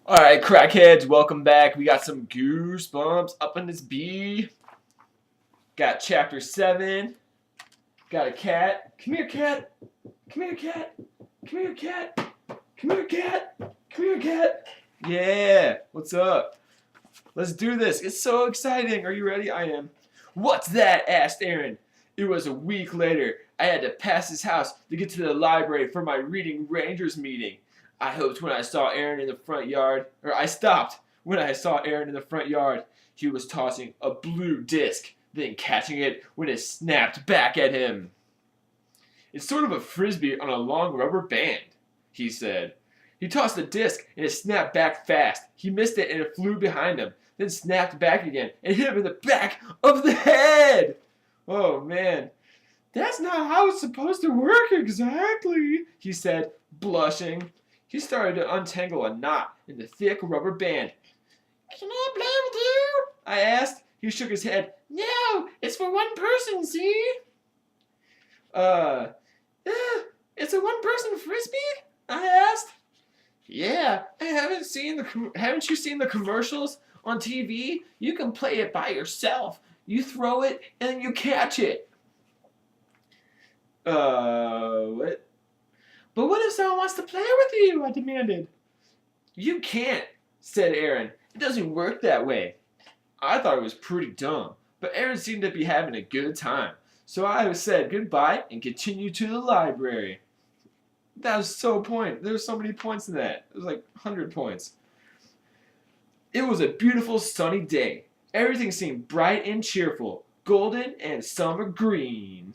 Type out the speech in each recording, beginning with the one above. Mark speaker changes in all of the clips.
Speaker 1: Alright, crackheads, welcome back. We got some goosebumps up in this bee. Got chapter 7. Got a cat. Come here, cat. Come here, cat. Come here, cat. Come here, cat. Come here, cat. Yeah, what's up? Let's do this. It's so exciting. Are you ready? I am. What's that? Asked Aaron. It was a week later. I had to pass his house to get to the library for my Reading Rangers meeting. I stopped when I saw Aaron in the front yard. He was tossing a blue disc, then catching it when it snapped back at him. It's sort of a frisbee on a long rubber band, he said. He tossed the disc and it snapped back fast. He missed it and it flew behind him, then snapped back again and hit him in the back of the head. Oh man, that's not how it's supposed to work exactly, he said, blushing. He started to untangle a knot in the thick rubber band. Can I play with you? I asked. He shook his head. No, it's for one person, see? It's a one-person frisbee? I asked. Yeah, haven't you seen the commercials on TV? You can play it by yourself. You throw it and you catch it. What? But what if someone wants to play with you? I demanded. You can't, said Aaron. It doesn't work that way. I thought it was pretty dumb, but Aaron seemed to be having a good time. So I said goodbye and continued to the library. That was so point. There were so many points in that. It was like 100 points. It was a beautiful sunny day. Everything seemed bright and cheerful, golden and summer green.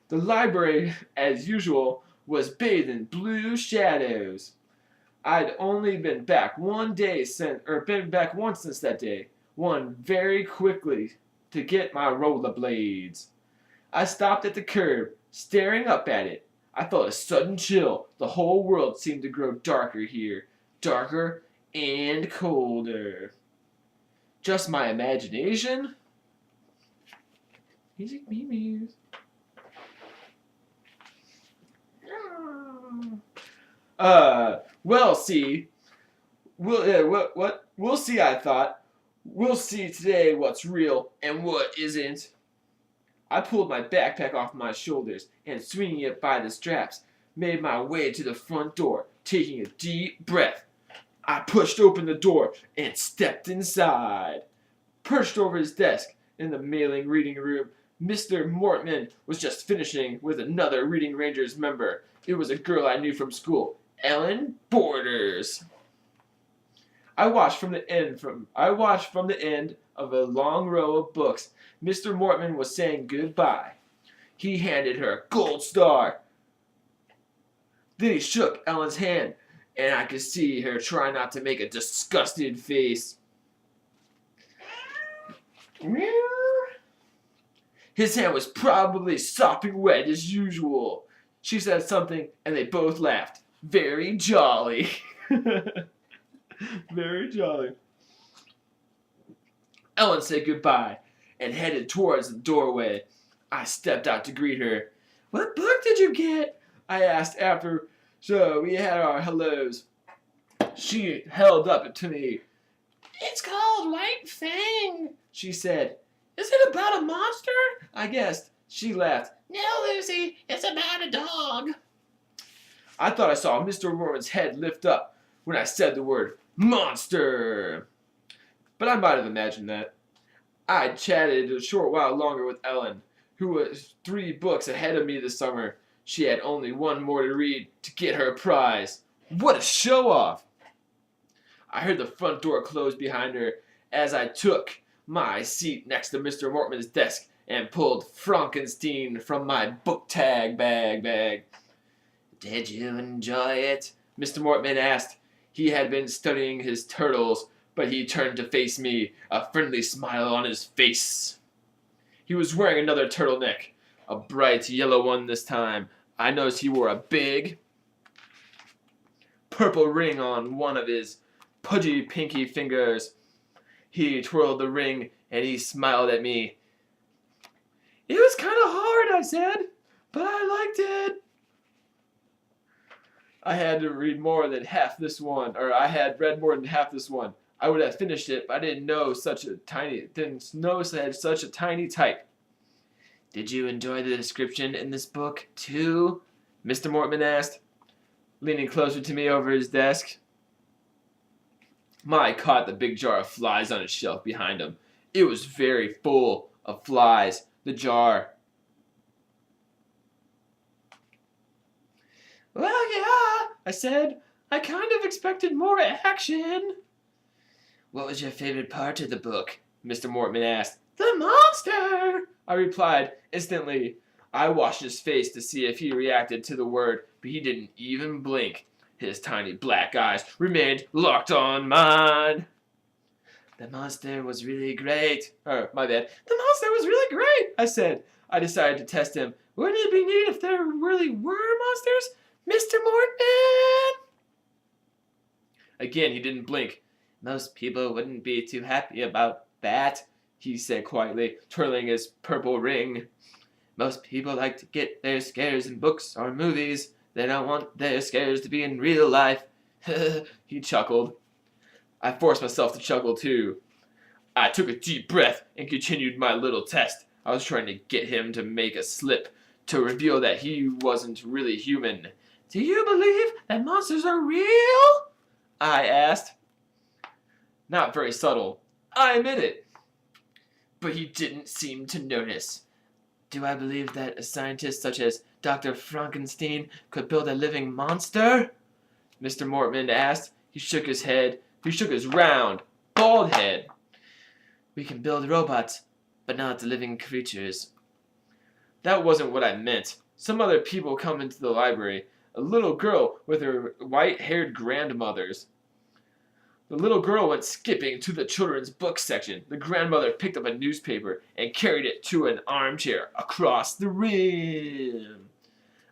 Speaker 1: The library, as usual, was bathed in blue shadows. I'd only been back once since that day. One very quickly to get my rollerblades. I stopped at the curb, staring up at it. I felt a sudden chill. The whole world seemed to grow darker here. Darker and colder. Just my imagination? Music memes. We'll see. We'll see, I thought. We'll see today what's real and what isn't. I pulled my backpack off my shoulders and, swinging it by the straps, made my way to the front door, taking a deep breath. I pushed open the door and stepped inside. Perched over his desk in the mailing reading room, Mr. Mortman was just finishing with another Reading Rangers member. It was a girl I knew from school, Ellen Borders. I watched from the end of a long row of books. Mr. Mortman was saying goodbye. He handed her a gold star. Then he shook Ellen's hand, and I could see her try not to make a disgusted face. His hand was probably sopping wet as usual. She said something, and they both laughed. Very jolly. Very jolly. Ellen said goodbye and headed towards the doorway. I stepped out to greet her. What book did you get? I asked after we had our hellos. She held up to me. It's called White Fang, she said. Is it about a monster? I guessed. She laughed. No, Lucy, it's about a dog. I thought I saw Mr. Mormon's head lift up when I said the word monster. But I might have imagined that. I chatted a short while longer with Ellen, who was 3 books ahead of me this summer. She had only one more to read to get her prize. What a show-off! I heard the front door close behind her as I took my seat next to Mr. Mortman's desk and pulled Frankenstein from my book tag bag. Did you enjoy it? Mr. Mortman asked. He had been studying his turtles, but he turned to face me, a friendly smile on his face. He was wearing another turtleneck, a bright yellow one this time. I noticed he wore a big purple ring on one of his pudgy pinky fingers. He twirled the ring and he smiled at me. It was kind of hard, I said, but I liked it. I had to read more than half this one, or I had read more than half this one. I would have finished it, but I didn't know didn't notice I had such a tiny type. Did you enjoy the description in this book, too? Mr. Mortman asked, leaning closer to me over his desk. Mike caught the big jar of flies on a shelf behind him. It was very full of flies, the jar. Well, yeah, I said. I kind of expected more action. What was your favorite part of the book? Mr. Mortman asked. The monster, I replied instantly. I watched his face to see if he reacted to the word, but he didn't even blink. His tiny black eyes remained locked on mine. The monster was really great. My bad. The monster was really great, I said. I decided to test him. Wouldn't it be neat if there really were monsters? Mr. Mortman! Again, he didn't blink. Most people wouldn't be too happy about that, he said quietly, twirling his purple ring. Most people like to get their scares in books or movies. They don't want their scares to be in real life. He chuckled. I forced myself to chuckle too. I took a deep breath and continued my little test. I was trying to get him to make a slip, to reveal that he wasn't really human. Do you believe that monsters are real? I asked. Not very subtle, I admit it. But he didn't seem to notice. Do I believe that a scientist such as Dr. Frankenstein could build a living monster? Mr. Mortman asked. He shook his head. He shook his round, bald head. We can build robots, but not living creatures. That wasn't what I meant. Some other people come into the library. A little girl with her white-haired grandmothers. The little girl went skipping to the children's book section. The grandmother picked up a newspaper and carried it to an armchair across the room.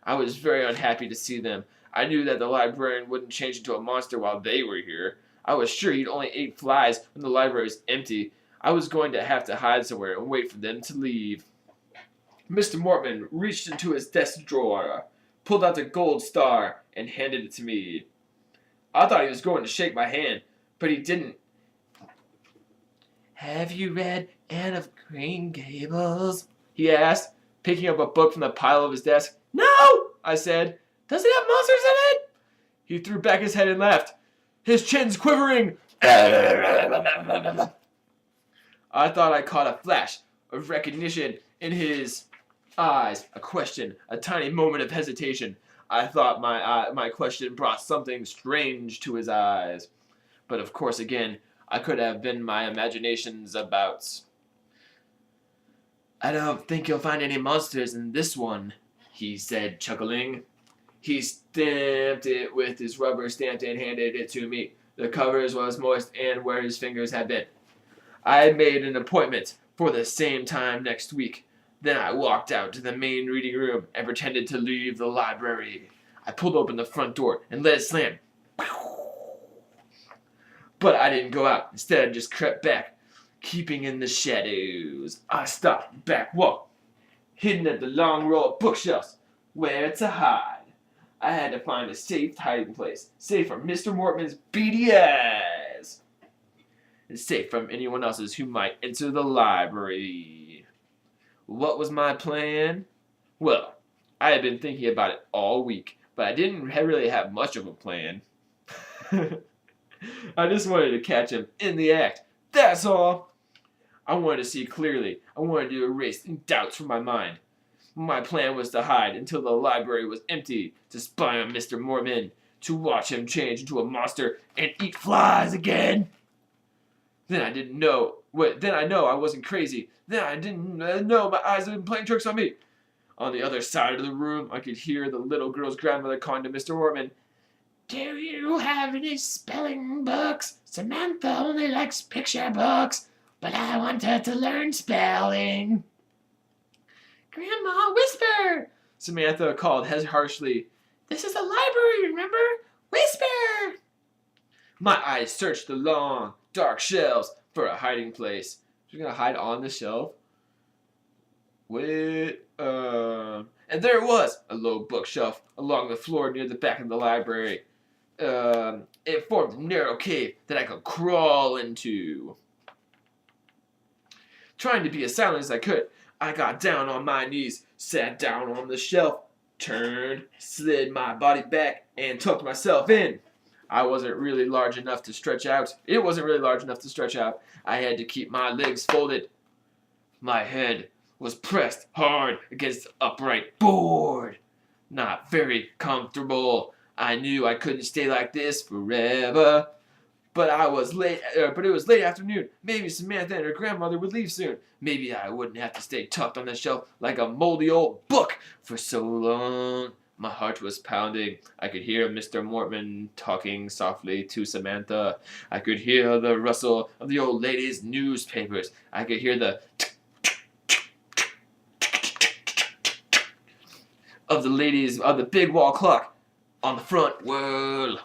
Speaker 1: I was very unhappy to see them. I knew that the librarian wouldn't change into a monster while they were here. I was sure he'd only ate flies when the library was empty. I was going to have to hide somewhere and wait for them to leave. Mr. Mortman reached into his desk drawer, pulled out the gold star, and handed it to me. I thought he was going to shake my hand, but he didn't. Have you read Anne of Green Gables? He asked, picking up a book from the pile of his desk. No, I said. Does it have monsters in it? He threw back his head and laughed, his chin's quivering. I thought I caught a flash of recognition in his eyes, a question, a tiny moment of hesitation. I thought my question brought something strange to his eyes. But of course, again, I could have been my imagination's about. I don't think you'll find any monsters in this one, he said, chuckling. He stamped it with his rubber stamp and handed it to me. The covers was moist and where his fingers had been. I made an appointment for the same time next week. Then I walked out to the main reading room and pretended to leave the library. I pulled open the front door and let it slam. But I didn't go out. Instead, I just crept back, keeping in the shadows. I stopped back wall, hidden at the long row of bookshelves, where to hide. I had to find a safe hiding place, safe from Mr. Mortman's beady eyes, and safe from anyone else's who might enter the library. What was my plan? Well, I had been thinking about it all week, but I didn't really have much of a plan. I just wanted to catch him in the act. That's all. I wanted to see clearly. I wanted to erase any doubts from my mind. My plan was to hide until the library was empty, to spy on Mr. Mortman, to watch him change into a monster and eat flies again. Then I know I wasn't crazy. Then I didn't know my eyes had been playing tricks on me. On the other side of the room, I could hear the little girl's grandmother calling to Mr. Mortman. Do you have any spelling books? Samantha only likes picture books, but I want her to learn spelling. Grandma, whisper! Samantha called harshly. This is a library, remember? Whisper! My eyes searched the long, dark shelves for a hiding place. She's gonna hide on the shelf? Wait, And there it was, a low bookshelf along the floor near the back of the library. It formed a narrow cave that I could crawl into. Trying to be as silent as I could, I got down on my knees, sat down on the shelf, turned, slid my body back, and tucked myself in. I wasn't really large enough to stretch out. It wasn't really large enough to stretch out. I had to keep my legs folded. My head was pressed hard against the upright board. Not very comfortable. I knew I couldn't stay like this forever. But it was late afternoon. Maybe Samantha and her grandmother would leave soon. Maybe I wouldn't have to stay tucked on the shelf like a moldy old book for so long. My heart was pounding. I could hear Mr. Mortman talking softly to Samantha. I could hear the rustle of the old lady's newspapers. I could hear the of the big wall clock on the front wall.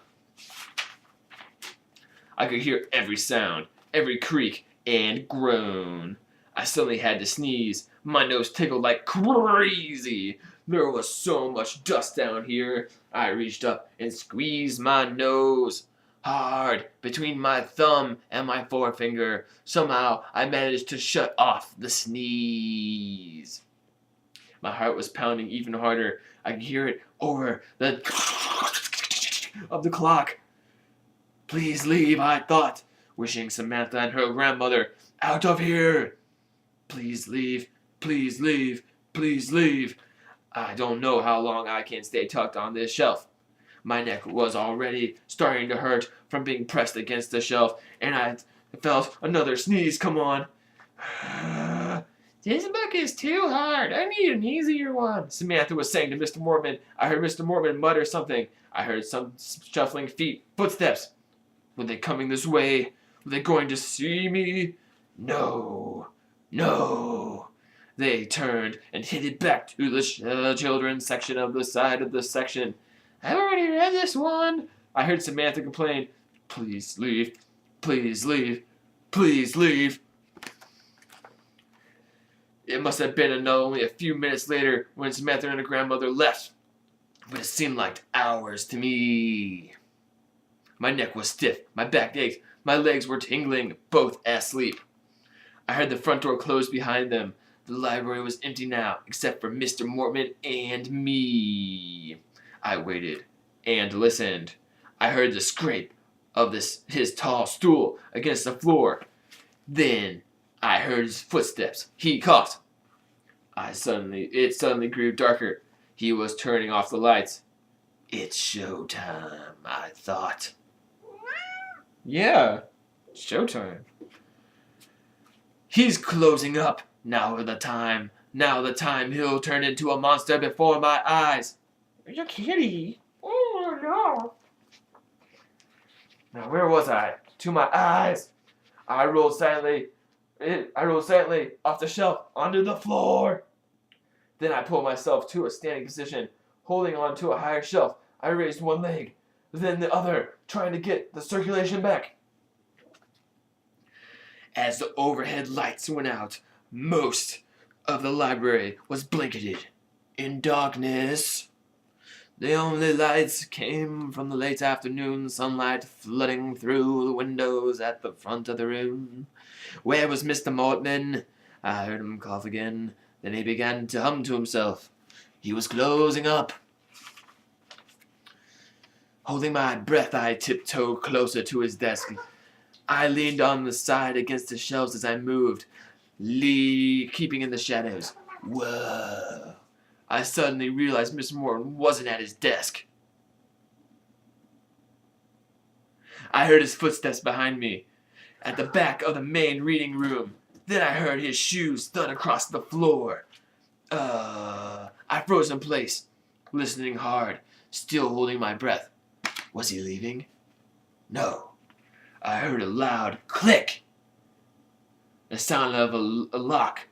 Speaker 1: I could hear every sound, every creak and groan. I suddenly had to sneeze. My nose tickled like crazy. There was so much dust down here. I reached up and squeezed my nose hard between my thumb and my forefinger. Somehow I managed to shut off the sneeze. My heart was pounding even harder. I could hear it over the of the clock. Please leave, I thought, wishing Samantha and her grandmother out of here. Please leave, please leave, please leave. I don't know how long I can stay tucked on this shelf. My neck was already starting to hurt from being pressed against the shelf, and I felt another sneeze come on. This book is too hard. I need an easier one, Samantha was saying to Mr. Mortman. I heard Mr. Mortman mutter something. I heard some shuffling feet, footsteps. Were they coming this way? Were they going to see me? No. No. They turned and headed back to the children's section of the side of the section. I've already read this one. I heard Samantha complain. Please leave. Please leave. Please leave. It must have been only a few minutes later when Samantha and her grandmother left, but it seemed like hours to me. My neck was stiff, my back ached, my legs were tingling, both asleep. I heard the front door close behind them. The library was empty now, except for Mr. Mortman and me. I waited and listened. I heard the scrape of his tall stool against the floor. Then I heard his footsteps. He coughed. It suddenly grew darker. He was turning off the lights. It's showtime, I thought. Yeah, showtime. He's closing up. Now the time he'll turn into a monster before my eyes. You're kidding. Oh no. Now where was I? To my eyes. I rolled silently off the shelf onto the floor. Then I pulled myself to a standing position, holding on to a higher shelf. I raised one leg, then the other, trying to get the circulation back. As the overhead lights went out, most of the library was blanketed in darkness. The only lights came from the late afternoon sunlight flooding through the windows at the front of the room. Where was Mr. Mortman? I heard him cough again. Then he began to hum to himself. He was closing up. Holding my breath, I tiptoed closer to his desk. I leaned on the side against the shelves as I moved, keeping in the shadows. Whoa. I suddenly realized Mr. Morton wasn't at his desk. I heard his footsteps behind me, at the back of the main reading room. Then I heard his shoes thud across the floor. I froze in place, listening hard, still holding my breath. Was he leaving? No. I heard a loud click. The sound of a lock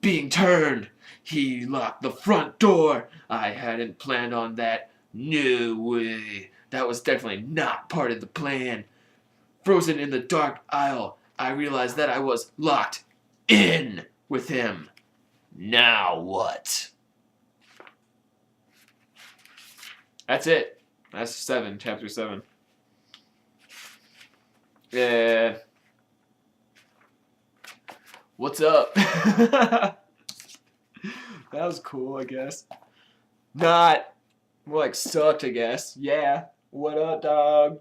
Speaker 1: being turned. He locked the front door. I hadn't planned on that. No way. That was definitely not part of the plan. Frozen in the dark aisle, I realized that I was locked in with him. Now what? That's it. That's 7, chapter 7. Yeah. What's up? That was cool, I guess. Not. More like sucked, I guess. Yeah. What up, dog?